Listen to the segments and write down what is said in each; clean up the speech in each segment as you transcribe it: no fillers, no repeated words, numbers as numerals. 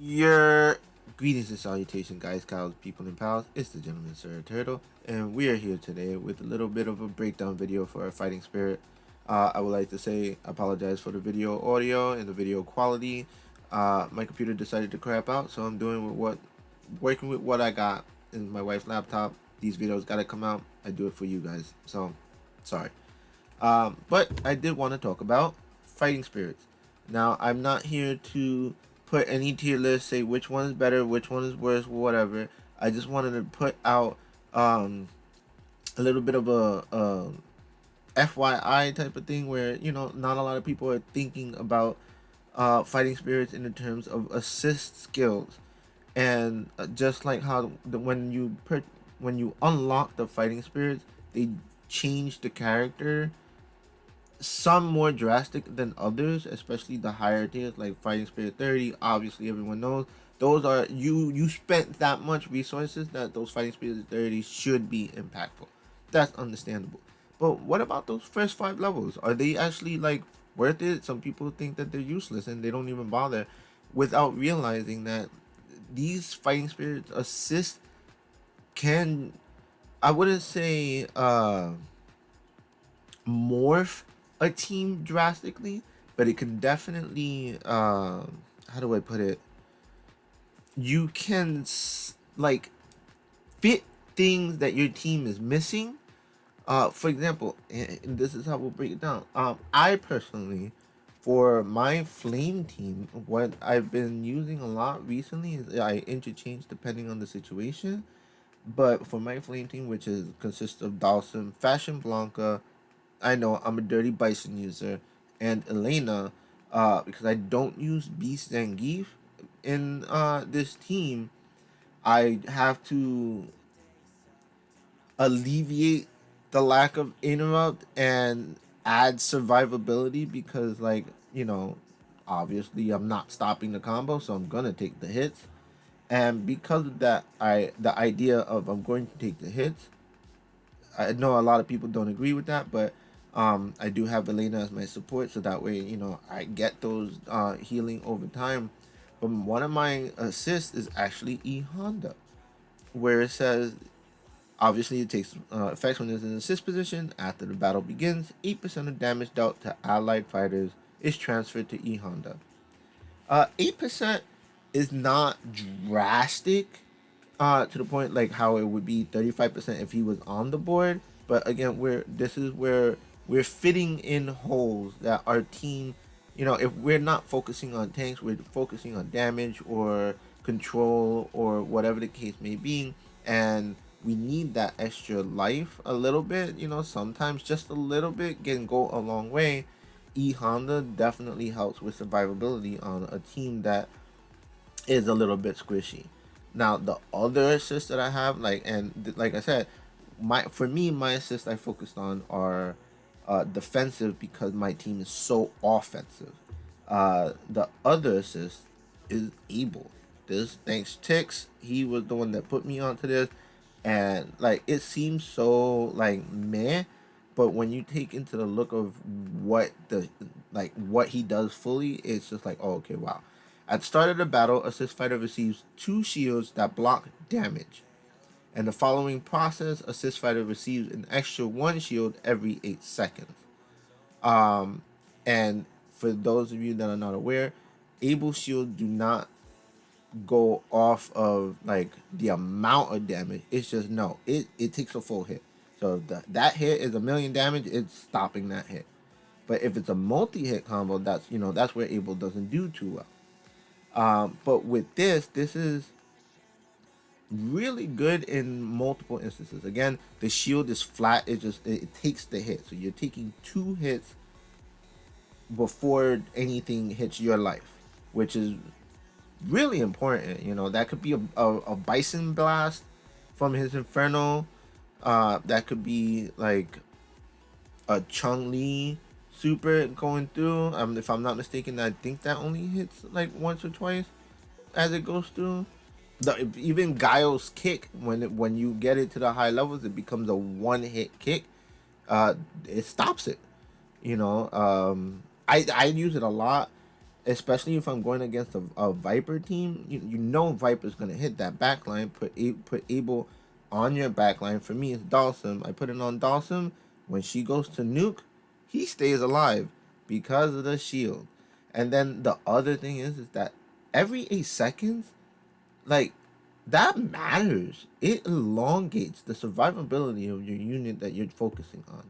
Your greetings and salutation, guys, cows, people, and pals. It's the gentleman, Sir Turtle, and we are here today with a little bit of a breakdown video for our fighting spirit. I would like to say apologize for the video audio and the video quality. My computer decided to crap out, so I'm working with what I got in my wife's laptop. These videos gotta come out. I do it for you guys, so sorry. But I did want to talk about fighting spirits. Now, I'm not here to put any tier list, say which one is better, which one is worse, whatever. I just wanted to put out a little bit of a FYI type of thing where, not a lot of people are thinking about fighting spirits in the terms of assist skills. And just like how when you unlock the fighting spirits, they change the character, some more drastic than others, especially the higher tiers like Fighting Spirit 30. Obviously, everyone knows those are you spent that much resources that those Fighting Spirit 30 should be impactful. That's understandable. But what about those first 5 levels? Are they actually like worth it? Some people think that they're useless and they don't even bother, without realizing that these Fighting Spirits assist can, I wouldn't say morph a team drastically, but it can definitely how do I put it? You can like fit things that your team is missing. For example, and this is how we'll break it down. I personally, for my flame team, what I've been using a lot recently is I interchange depending on the situation. But for my flame team, which is consists of Dawson, Fashion Blanca, I know I'm a Dirty Bison user, and Elena, because I don't use Beast Zangief in this team, I have to alleviate the lack of interrupt and add survivability because, like, obviously I'm not stopping the combo, so I'm gonna take the hits. And because of that, the idea of I'm going to take the hits, I know a lot of people don't agree with that, but I do have Elena as my support, so that way, I get those healing over time. But one of my assists is actually E Honda, where it says obviously it takes effects when it's in assist position. After the battle begins, 8% of damage dealt to allied fighters is transferred to E Honda. 8% is not drastic, to the point like how it would be 35% if he was on the board. But again, this is where we're fitting in holes that our team, if we're not focusing on tanks, we're focusing on damage or control or whatever the case may be, and we need that extra life a little bit. Sometimes just a little bit can go a long way. E Honda definitely helps with survivability on a team that is a little bit squishy. Now the other assists that I have, like I said, my assists I focused on are defensive because my team is so offensive. The other assist is Able. This thanks Tix. He was the one that put me onto this, and like it seems so like meh, but when you take into the look of what he does fully, it's just like, oh, okay, wow. At the start of the battle, assist fighter receives 2 shields that block damage. And the following process, assist fighter receives an extra 1 shield every 8 seconds. And for those of you that are not aware, able shield do not go off of like the amount of damage. It's just no, it takes a full hit. So if that hit is 1,000,000 damage, it's stopping that hit. But if it's a multi-hit combo, that's where able doesn't do too well. But with this is really good in multiple instances. Again, the shield is flat. It takes the hit, so you're taking 2 hits before anything hits your life, which is really important. That could be a Bison Blast from his Inferno. That could be like a Chung Li super going through. If I'm not mistaken, I think that only hits like once or twice as it goes through. Even Guile's kick, when you get it to the high levels, it becomes a one-hit kick. It stops it. I use it a lot. especially if I'm going against a Viper team. You know Viper's gonna hit that backline. Put Abel on your backline. For me, it's Dawson. I put it on Dawson. When she goes to nuke, he stays alive because of the shield. And then the other thing is that every 8 seconds, like, that matters. It elongates the survivability of your unit that you're focusing on.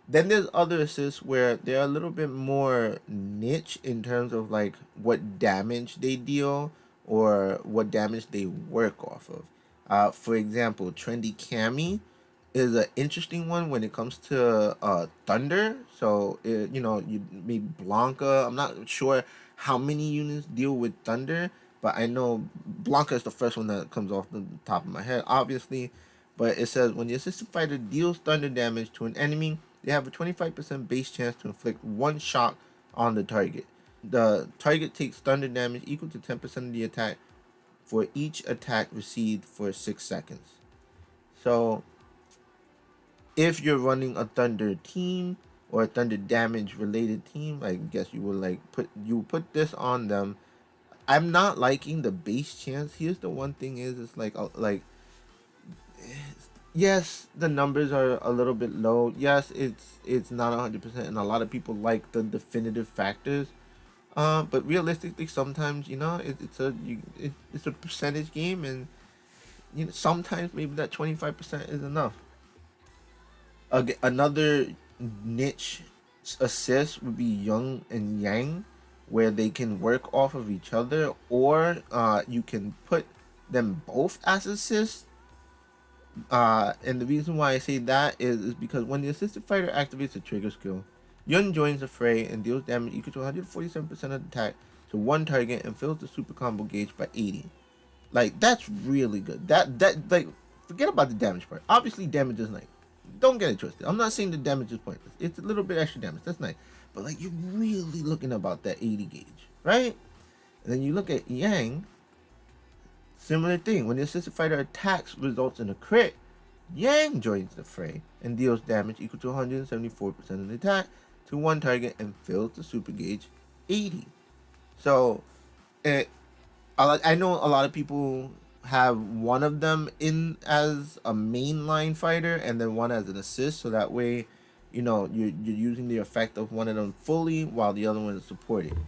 Then there's other assists where they're a little bit more niche in terms of like what damage they deal or what damage they work off of. For example, Trendy Cammy is an interesting one when it comes to Thunder. So you maybe Blanca. I'm not sure how many units deal with Thunder, but I know Blanca is the first one that comes off the top of my head, obviously. But it says when the assistant fighter deals thunder damage to an enemy, they have a 25% base chance to inflict one shock on the target. The target takes thunder damage equal to 10% of the attack for each attack received for 6 seconds. So if you're running a thunder team or a thunder damage related team, I guess you would put this on them. I'm not liking the base chance. Here's the one thing is it's like yes, the numbers are a little bit low. Yes, it's not 100%, and a lot of people like the definitive factors. But realistically, sometimes it's a percentage game, and sometimes maybe that 25% is enough. Another niche assist would be Young and Yang, where they can work off of each other, or you can put them both as assists. And the reason why I say that is because when the assisted fighter activates a trigger skill, Yun joins the fray and deals damage equal to 147% of the attack to one target and fills the super combo gauge by 80. Like, that's really good. That like, forget about the damage part. Obviously, damage is nice. Don't get it twisted. I'm not saying the damage is pointless. It's a little bit extra damage. That's nice. But like, you're really looking about that 80 gauge, right? And then you look at Yang. Similar thing. When the assisted fighter attacks results in a crit, Yang joins the fray and deals damage equal to 174% of the attack to one target and fills the super gauge 80. So, I know a lot of people have one of them in as a mainline fighter and then one as an assist, so that way, you're using the effect of one of them fully while the other one is supporting.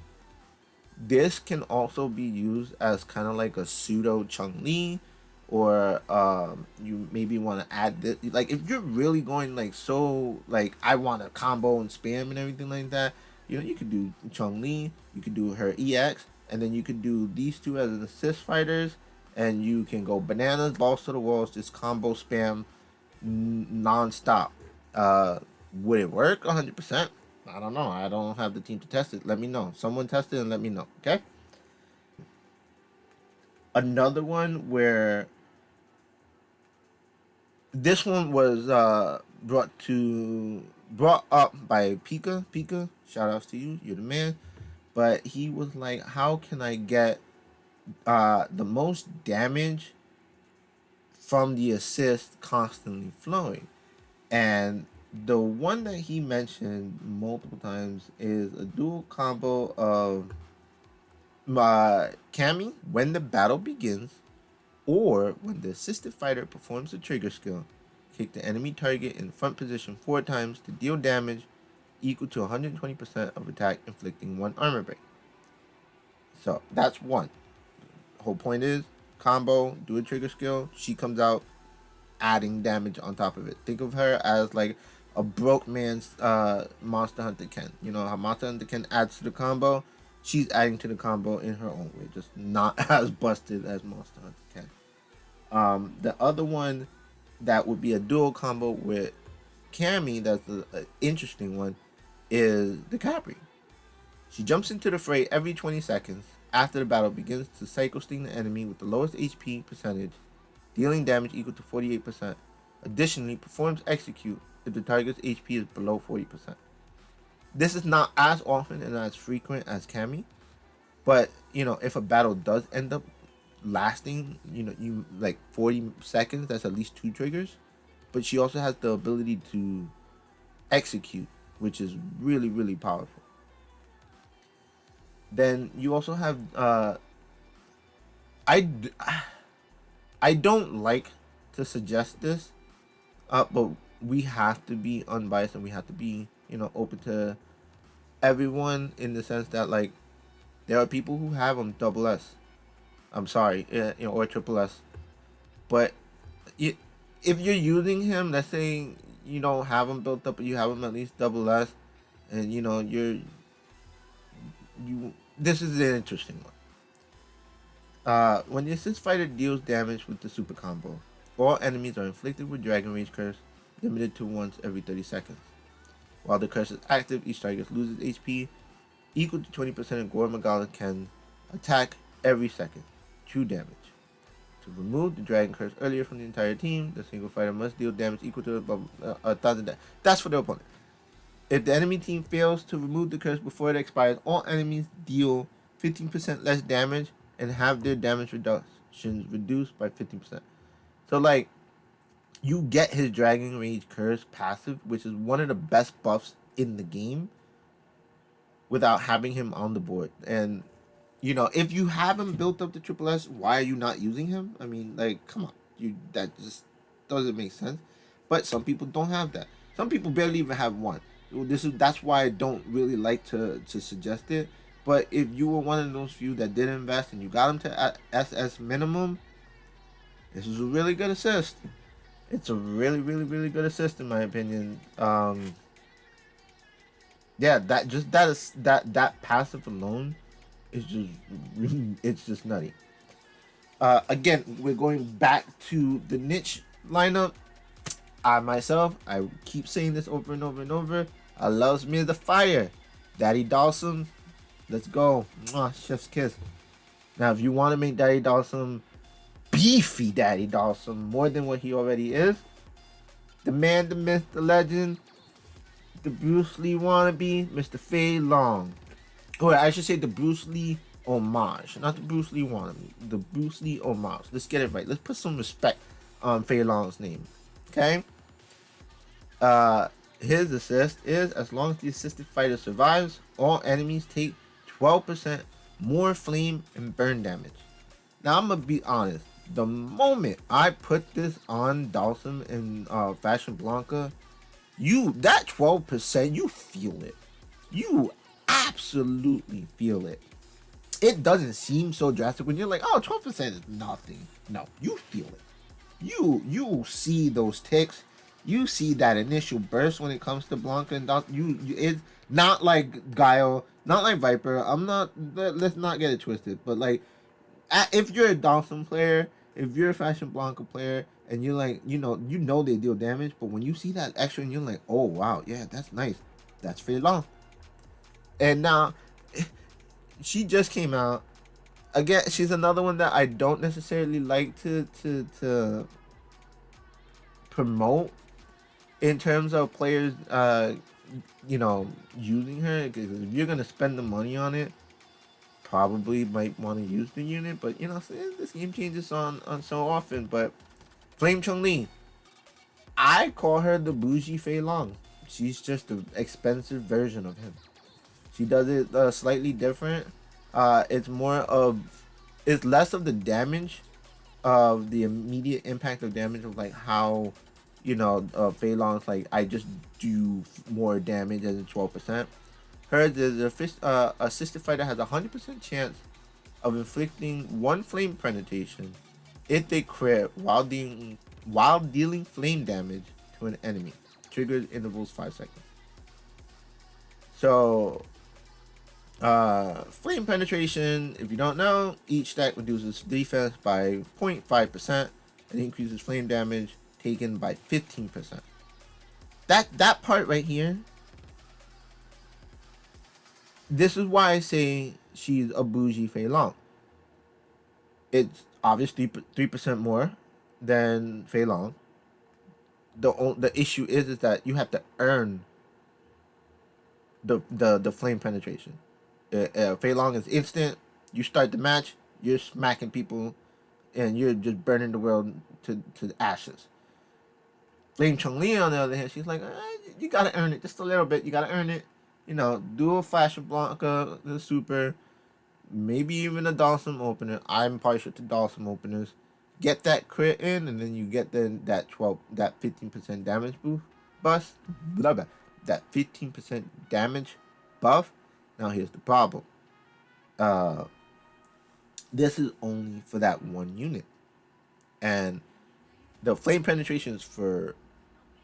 This can also be used as kind of like a pseudo Chun-Li, or you maybe want to add this. Like, if you're really going like so, like, I want a combo and spam and everything like that, you could do Chun-Li, you could do her EX, and then you could do these two as an assist fighters, and you can go bananas, balls to the walls, just combo spam non-stop. Would it work 100%? I don't know. I don't have the team to test it. Let me know. Someone test it and let me know. Okay. Another one where this one was brought up by Pika. Pika, shout outs to you. You're the man. But he was like, how can I get the most damage from the assist constantly flowing? And the one that he mentioned multiple times is a dual combo of Cammy when the battle begins, or when the assisted fighter performs a trigger skill. Kick the enemy target in front position 4 times to deal damage equal to 120% of attack, inflicting 1 armor break. So that's one. Whole point is combo, do a trigger skill. She comes out adding damage on top of it. Think of her as like a broke man's Monster Hunter Ken. You know how Monster Hunter Ken adds to the combo? She's adding to the combo in her own way, just not as busted as Monster Hunter Ken. The other one that would be a dual combo with Cammy, that's an interesting one, is the Capri. She jumps into the fray every 20 seconds after the battle begins to Psycho Sting the enemy with the lowest HP percentage, dealing damage equal to 48%. Additionally, performs execute if the target's HP is below 40%. This is not as often and as frequent as Cammy, but if a battle does end up lasting, you like 40 seconds, that's at least 2 triggers. But she also has the ability to execute, which is really, really powerful. Then you also have I d- I don't like to suggest this, but we have to be unbiased and we have to be, open to everyone in the sense that, like, there are people who have them double S. I'm sorry, or triple S. But you, if you're using him, let's say you don't have him built up, but you have him at least double S, and you. This is an interesting one. When the assist fighter deals damage with the super combo, all enemies are inflicted with Dragon Rage Curse, limited to once every 30 seconds. While the curse is active, each target loses HP equal to 20% of Gore Magala can attack every second. True damage. To remove the Dragon Curse earlier from the entire team, the single fighter must deal damage equal to 1,000 damage. That's for the opponent. If the enemy team fails to remove the curse before it expires, all enemies deal 15% less damage and have their damage reductions reduced by 15%. So, like, you get his Dragon Rage Curse passive, which is one of the best buffs in the game, without having him on the board. And, if you have him built up to Triple S, why are you not using him? I mean, like, come on. That just doesn't make sense. But some people don't have that. Some people barely even have one. That's why I don't really like to suggest it. But if you were one of those few that did invest and you got him to SS minimum, this is a really good assist. It's a really, really, really good assist in my opinion. Yeah, that passive alone is just it's just nutty. Again, we're going back to the niche lineup. I keep saying this over and over and over. I loves me the fire. Daddy Dawson, let's go. Mwah, chef's kiss. Now, if you want to make Daddy Dawson beefy Daddy Dawson more than what he already is, the man, the myth, the legend, the Bruce Lee wannabe, Mr. Fei Long. Or I should say the Bruce Lee homage, not the Bruce Lee wannabe, the Bruce Lee homage. Let's get it right. Let's put some respect on Fei Long's name. Okay? Uh, his assist is, as long as the assisted fighter survives, all enemies take 12% more flame and burn damage. Now I'm gonna be honest. The moment I put this on Dawson and Fashion Blanca, that 12%, you feel it. You absolutely feel it. It doesn't seem so drastic when you're like, oh, 12% is nothing. No, you feel it. You see those ticks. You see that initial burst when it comes to Blanca and Dawson. It's not like Guile, not like Viper. Let's not get it twisted. But like, if you're a Dawson player, if you're a Fashion Blanca player, and you're like, they deal damage, but when you see that extra, and you're like, oh wow, yeah, that's nice. That's Fei Long. And now, she just came out again. She's another one that I don't necessarily like to promote in terms of players using her, because if you're gonna spend the money on it, probably might want to use the unit. But this game changes on so often. But Flame Chun-Li, I call her the bougie Fei Long. She's just the expensive version of him. She does it slightly different. It's less of the damage, of the immediate impact of damage, of like how, Fei Long's like, I just do more damage as in 12%. Hers is assisted fighter has a 100% chance of inflicting one flame penetration if they crit while dealing flame damage to an enemy. Triggers intervals 5 seconds. So, flame penetration, if you don't know, each stack reduces defense by 0.5% and increases flame damage taken by 15%. That part right here, this is why I say she's a bougie Fei Long. It's obviously 3% more than Fei Long. The issue is that you have to earn the flame penetration. Fei Long is instant. You start the match, you're smacking people, and you're just burning the world to ashes. Flame Chun-Li, on the other hand, she's like, you gotta earn it just a little bit. You gotta earn it. Do a Flash of Blanca, the super. maybe even a Dawson opener. I'm partial to Dawson openers. Get that crit in, and then you get that 15% damage bust, blah blah, that 15% damage buff. Now here's the problem. Uh, this is only for that one unit, and the flame penetration is for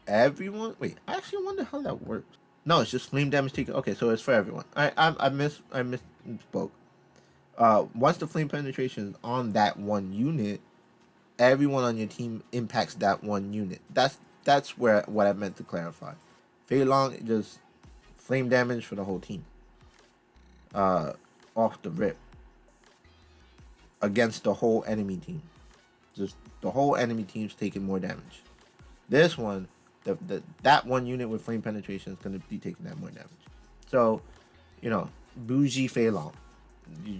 everyone. Wait, I actually wonder how that works. No, it's just flame damage taken. Okay, so it's for everyone. I misspoke. Once the flame penetration is on that one unit, everyone on your team impacts that one unit. That's where what I meant to clarify. Fei Long just flame damage for the whole team. Off the rip against the whole enemy team. Just the whole enemy team's taking more damage. This one, that one unit with flame penetration is going to be taking that more damage. So, bougie Fei Long.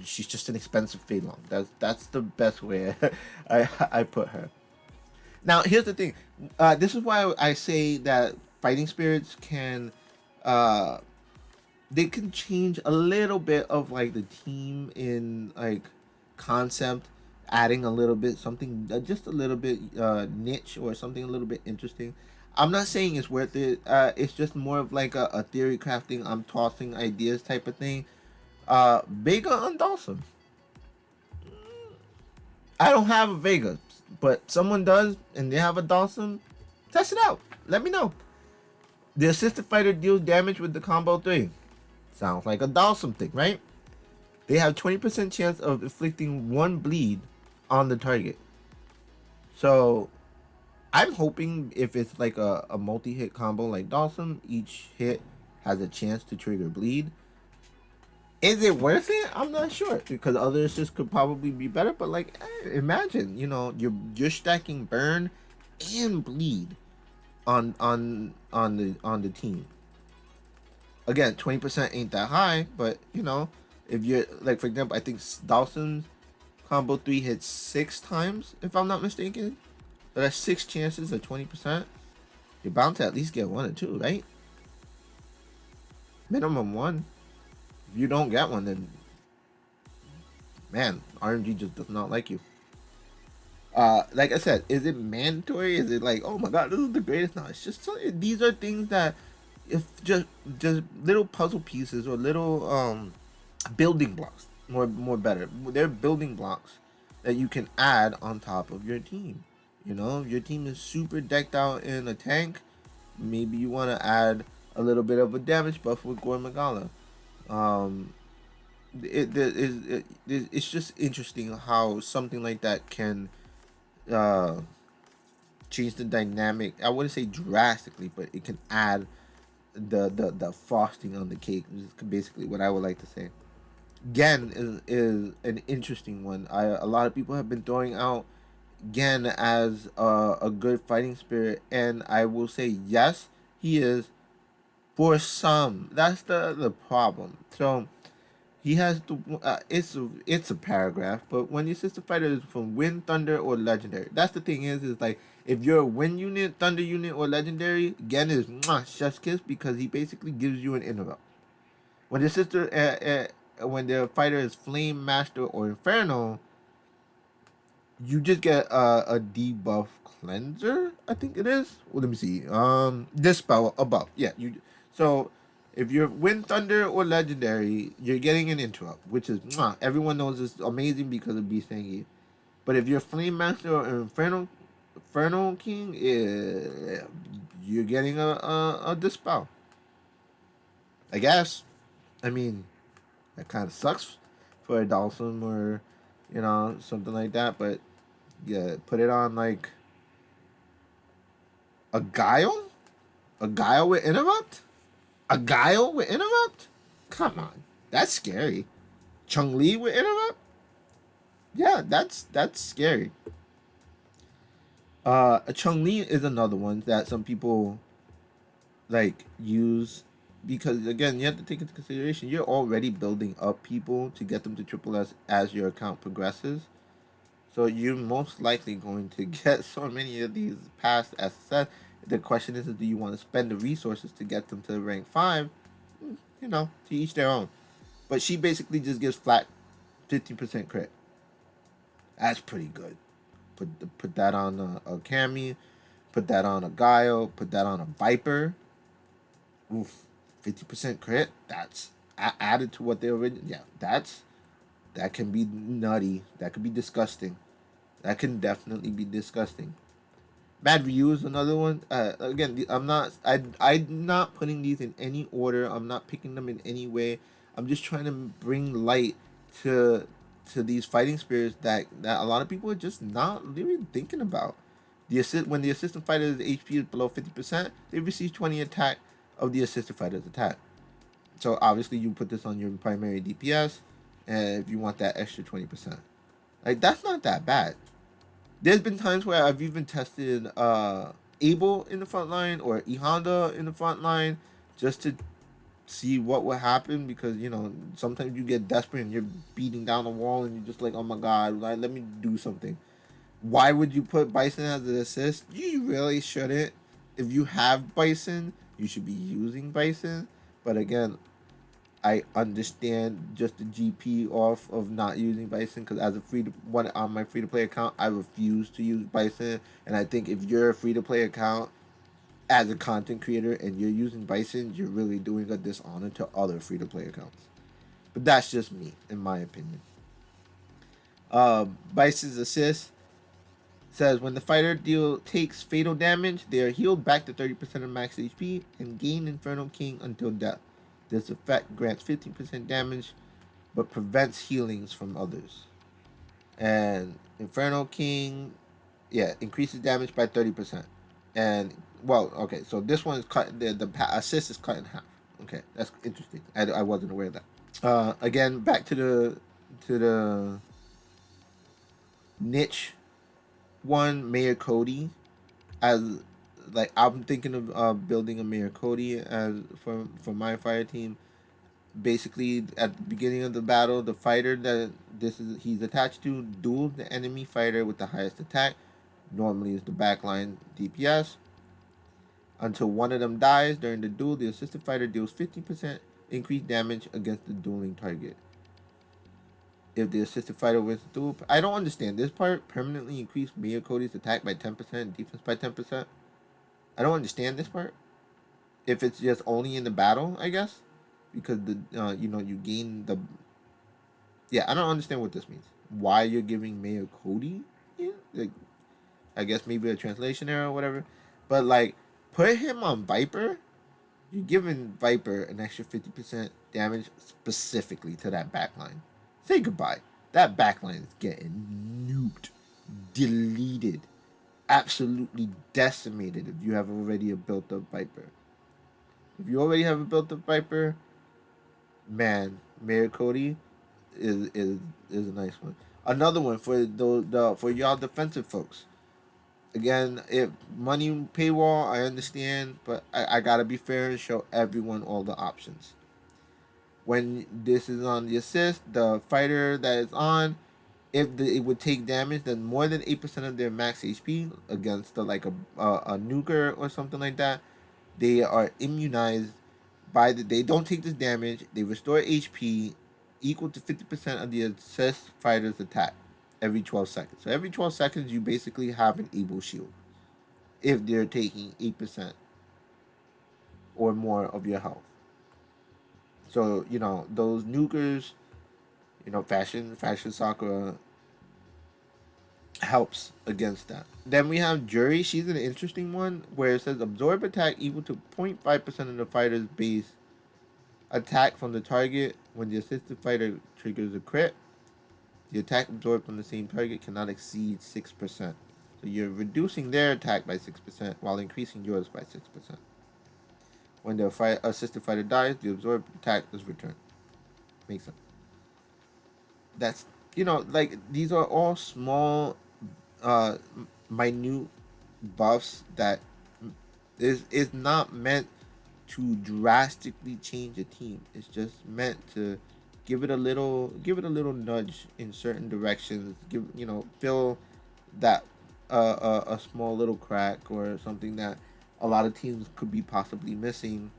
She's just an expensive Fei Long. That's the best way I put her. Now, here's the thing. This is why I say that fighting spirits can, they can change a little bit of like the team in like concept, adding a little bit something, just a little bit niche or something a little bit interesting. I'm not saying it's worth it. It's just more of like a theory crafting. I'm tossing ideas type of thing. Vega on Dawson. I don't have a Vega, but someone does, and they have a Dawson. Test it out. Let me know. The assisted fighter deals damage with the combo 3. Sounds like a Dawson thing, right? They have 20% chance of inflicting 1 bleed on the target. So I'm hoping if it's like a multi-hit combo like Dawson, each hit has a chance to trigger bleed. Is it worth it? I'm not sure, because other assists could probably be better. But like, imagine, you're stacking burn and bleed on the team. Again, 20% ain't that high, but if you're like, for example, I think Dawson's combo 3 hits 6 times, if I'm not mistaken. So that's 6 chances of 20%. You're bound to at least get 1 or 2, right? Minimum 1. If you don't get 1, then man, RNG just does not like you. Like I said, is it mandatory? Is it like, oh my god, this is the greatest? No, it's just these are things that, if just little puzzle pieces or little building blocks, more better. They're building blocks that you can add on top of your team. If your team is super decked out in a tank, maybe you want to add a little bit of a damage buff with Gore Magala. It's just interesting how something like that can change the dynamic. I wouldn't say drastically, but it can add the frosting on the cake. Is basically what I would like to say. Gen is an interesting one. A lot of people have been throwing out Gen as a good fighting spirit, and I will say yes, he is for some. That's the problem. So he has to. It's a paragraph, but when your sister fighter is from Wind, Thunder, or Legendary, that's the thing is like, if you're a Wind unit, Thunder unit, or Legendary, Gen is chef's kiss, because he basically gives you an interrupt. When your sister, when the fighter is Flame, Master, or Inferno, you just get a debuff cleanser. I think it is. Well, let me see. Dispel above. Yeah, you. So if you're Wind, Thunder, or Legendary, you're getting an interrupt, which is everyone knows is amazing because of Beast Thingy. But if you're Flame Master or Inferno King, you're getting a dispel. I guess. I mean, that kind of sucks for a Dawson or something like that. But yeah, put it on like a Guile, with interrupt, a Guile with interrupt. Come on, that's scary. Chung Li with interrupt. Yeah, that's scary. Chung Li is another one that some people like use, because again, you have to take into consideration you're already building up people to get them to triple S as your account progresses. So you're most likely going to get so many of these past SSS. The question is, do you want to spend the resources to get them to rank 5? To each their own. But she basically just gives 50% crit. That's pretty good. Put that on a Cammy, put that on a Guile, put that on a Viper. Oof, 50% crit. That's added to what they already. Yeah, that can be nutty. That could be disgusting. That can definitely be disgusting. Bad Ryu is another one. Again, I'm not putting these in any order. I'm not picking them in any way. I'm just trying to bring light to these fighting spirits that a lot of people are just not really thinking about. When the assistant fighter's HP is below 50%, they receive 20 attack of the assistant fighter's attack. So obviously you put this on your primary DPS, and if you want that extra 20%, like that's not that bad. There's been times where I've even tested Abel in the front line or E Honda in the front line just to see what would happen, because sometimes you get desperate and you're beating down the wall and you're just like, oh my god, like, let me do something. Why would you put Bison as an assist? You really shouldn't. If you have Bison, you should be using Bison. But again, I understand just the GP off of not using Bison, because as a one on my free to play account, I refuse to use Bison, and I think if you're a free to play account as a content creator and you're using Bison, you're really doing a dishonor to other free to play accounts. But that's just me, in my opinion. Bison's assist says when the fighter takes fatal damage, they are healed back to 30% of max HP and gain Inferno King until death. This effect grants 15% damage, but prevents healings from others. And Inferno King, yeah, increases damage by 30%. And well, okay, so this one is cut. The assist is cut in half. Okay, that's interesting. I wasn't aware of that. Again, back to the niche one, Mayor Cody. As like I'm thinking of building a Mayor Cody as for my fire team. Basically, at the beginning of the battle, the fighter that he's attached to duels the enemy fighter with the highest attack. Normally, is the backline DPS. Until one of them dies during the duel, the assisted fighter deals 15% increased damage against the dueling target. If the assisted fighter wins the duel, I don't understand this part. Permanently increase Mayor Cody's attack by 10%, defense by 10%. I don't understand this part. If it's just only in the battle, I guess, because you gain the. Yeah, I don't understand what this means. Why you're giving Mayor Cody? Yeah, like, I guess maybe a translation error or whatever. But like, put him on Viper. You're giving Viper an extra 50% damage specifically to that backline. Say goodbye. That backline is getting nuked, deleted, absolutely decimated if you have already a built up Viper. If you already have a built up Viper, man, Mayor Cody is a nice one. Another one for for y'all defensive folks. Again, if money paywall, I understand, but I gotta be fair and show everyone all the options. When this is on the assist, the fighter that is on, if it would take damage, then more than 8% of their max HP against a nuker or something like that, they are immunized they don't take this damage. They restore HP equal to 50% of the assist fighter's attack every 12 seconds. So every 12 seconds, you basically have an able shield if they're taking 8% or more of your health. So those nukers, fashion Sakura helps against that. Then we have Jury. She's an interesting one where it says absorb attack equal to 0.5% of the fighter's base attack from the target. When the assisted fighter triggers a crit, the attack absorbed from the same target cannot exceed 6%. So you're reducing their attack by 6% while increasing yours by 6%. When the assisted fighter dies, the absorbed attack is returned. Makes sense. That's like these are all small, uh, minute buffs that is not meant to drastically change a team. It's just meant to give it a little nudge in certain directions. Fill that a small little crack or something that a lot of teams could be possibly missing,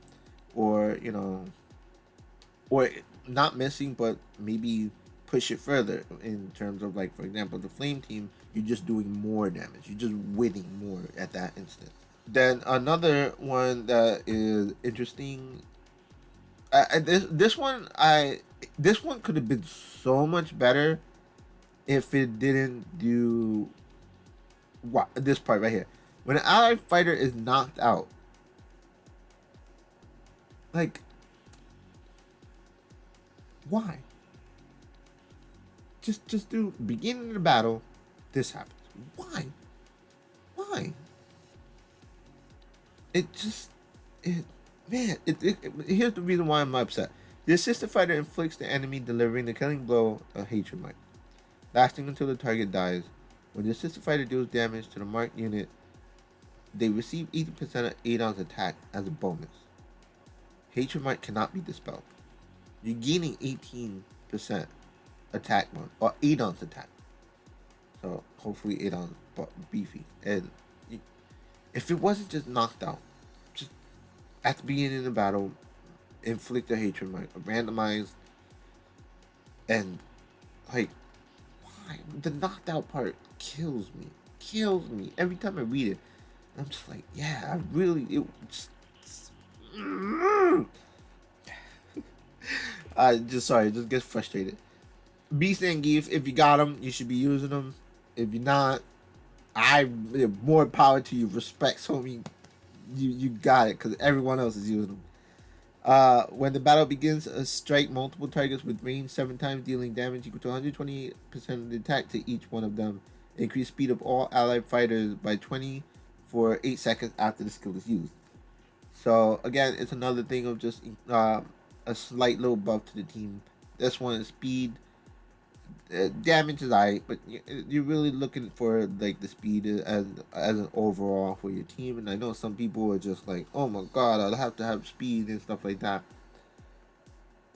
or or not missing, but maybe push it further in terms of, like, for example, the flame team, you're just doing more damage. You're just winning more at that instant. Then another one that is interesting, this one could have been so much better if it didn't do what this part right here. When an allied fighter is knocked out, like, why? Just do beginning of the battle, this happens. Why? Why? It just it man, here's the reason why I'm upset. The assisted fighter inflicts the enemy, delivering the killing blow of hatred might, lasting until the target dies. When the assisted fighter deals damage to the marked unit, they receive 80% of Adon's attack as a bonus. Hatred might cannot be dispelled. You're gaining 18% attack bonus, or Adon's attack. So hopefully Adon's beefy. And if it wasn't just knocked out, just at the beginning of the battle, inflict a hatred might, randomized, and like, why? The knocked out part kills me. Kills me every time I read it. I'm just like, yeah, I really it just. I just sorry, just get frustrated. Beast and Geef, if you got them, you should be using them. If you're not, more power to you. Respect, homie. You got it, because everyone else is using them. When the battle begins, strike multiple targets with range 7 times, dealing damage equal to 128% of the attack to each one of them. Increase speed of all allied fighters by 20 for 8 seconds after the skill is used. So again, it's another thing of just a slight little buff to the team. This one is speed. Damage is alright, but you're really looking for like the speed as an overall for your team. And I know some people are just like, oh my god, I'll have to have speed and stuff like that.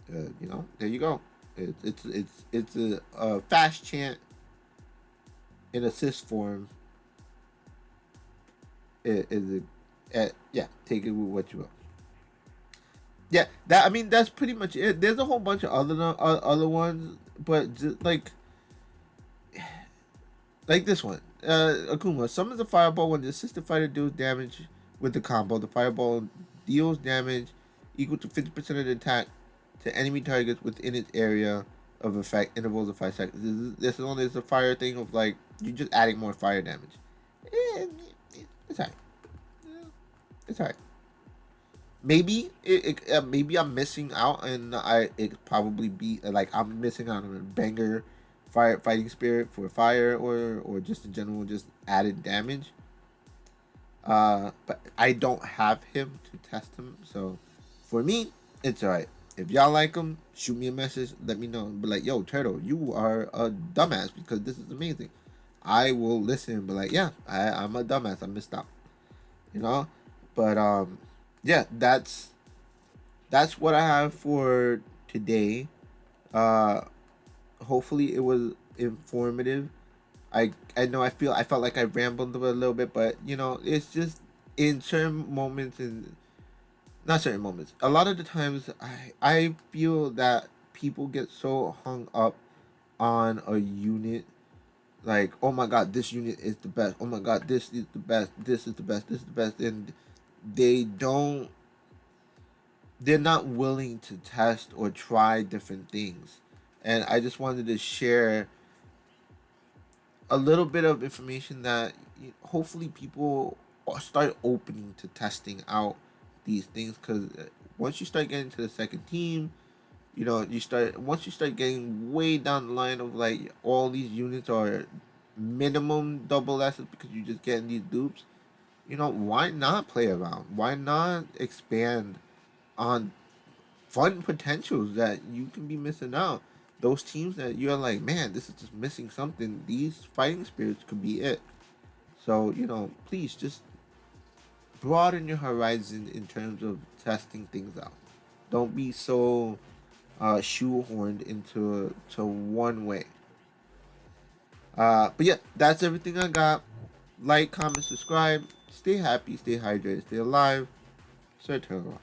There you go. It's a fast chant in assist form. Yeah, take it with what you will. Yeah, that's pretty much it. There's a whole bunch of other ones, but just like this one. Akuma summons a fireball when the assisted fighter deals damage with the combo. The fireball deals damage equal to 50% of the attack to enemy targets within its area of effect, intervals of 5 seconds. This is only a fire thing of like, you're just adding more fire damage. It's alright. It's alright. Maybe maybe I'm missing out, and it probably be like I'm missing out on a banger fighting spirit for fire, or just in general just added damage. But I don't have him to test him, so for me it's alright. If y'all like him, shoot me a message, let me know. But like, yo, Turtle, you are a dumbass because this is amazing. I will listen, but like, yeah, I'm a dumbass. I missed out, you know. But yeah, that's what I have for today. Uh, hopefully it was informative. I know I felt like I rambled a little bit, but it's just in certain moments, and not certain moments. A lot of the times, I feel that people get so hung up on a unit, like, oh my god, this unit is the best. Oh my god, this is the best. This is the best. This is the best, and they're not willing to test or try different things. And I just wanted to share a little bit of information that hopefully people start opening to testing out these things, because once you start getting to the second team, once you start getting way down the line of like all these units are minimum double S's because you're just getting these dupes. Why not play around? Why not expand on fun potentials that you can be missing out? Those teams that you're like, man, this is just missing something. These fighting spirits could be it. So, please just broaden your horizon in terms of testing things out. Don't be so shoehorned into one way. But yeah, that's everything I got. Like, comment, subscribe. Stay happy, stay hydrated, stay alive. Stay turtle.